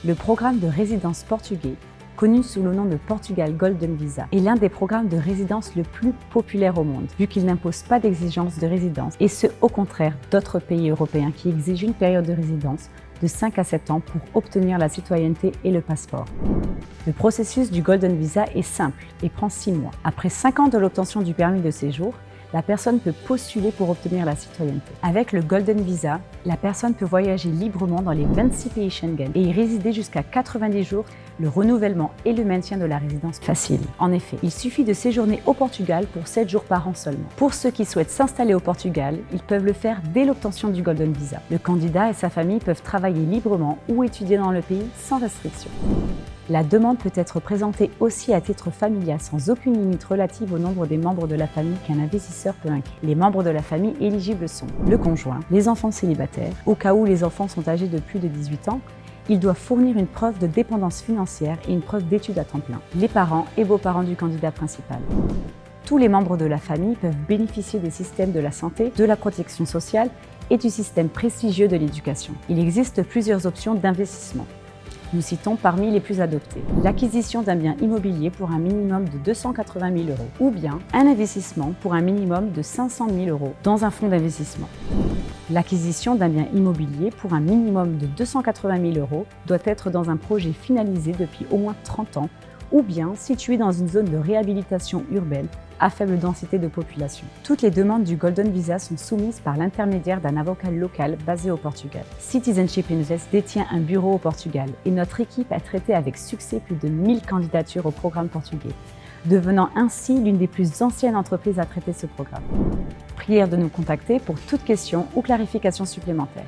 Le programme de résidence portugais, connu sous le nom de Portugal Golden Visa, est l'un des programmes de résidence le plus populaire au monde, vu qu'il n'impose pas d'exigence de résidence, et ce au contraire d'autres pays européens qui exigent une période de résidence de 5 à 7 ans pour obtenir la citoyenneté et le passeport. Le processus du Golden Visa est simple et prend 6 mois. Après 5 ans de l'obtention du permis de séjour, la personne peut postuler pour obtenir la citoyenneté. Avec le Golden Visa, la personne peut voyager librement dans les 26 pays Schengen et y résider jusqu'à 90 jours, le renouvellement et le maintien de la résidence facile. En effet, il suffit de séjourner au Portugal pour 7 jours par an seulement. Pour ceux qui souhaitent s'installer au Portugal, ils peuvent le faire dès l'obtention du Golden Visa. Le candidat et sa famille peuvent travailler librement ou étudier dans le pays sans restriction. La demande peut être présentée aussi à titre familial sans aucune limite relative au nombre des membres de la famille qu'un investisseur peut inclure. Les membres de la famille éligibles sont le conjoint, les enfants célibataires. Au cas où les enfants sont âgés de plus de 18 ans, ils doivent fournir une preuve de dépendance financière et une preuve d'études à temps plein. Les parents et beaux-parents du candidat principal. Tous les membres de la famille peuvent bénéficier des systèmes de la santé, de la protection sociale et du système prestigieux de l'éducation. Il existe plusieurs options d'investissement. Nous citons parmi les plus adoptées l'acquisition d'un bien immobilier pour un minimum de 280 000 € ou bien un investissement pour un minimum de 500 000 € dans un fonds d'investissement. L'acquisition d'un bien immobilier pour un minimum de 280 000 € doit être dans un projet finalisé depuis au moins 30 ans ou bien situé dans une zone de réhabilitation urbaine à faible densité de population. Toutes les demandes du Golden Visa sont soumises par l'intermédiaire d'un avocat local basé au Portugal. Citizenship Invest détient un bureau au Portugal et notre équipe a traité avec succès plus de 1000 candidatures au programme portugais, devenant ainsi l'une des plus anciennes entreprises à traiter ce programme. Prière de nous contacter pour toute question ou clarification supplémentaire.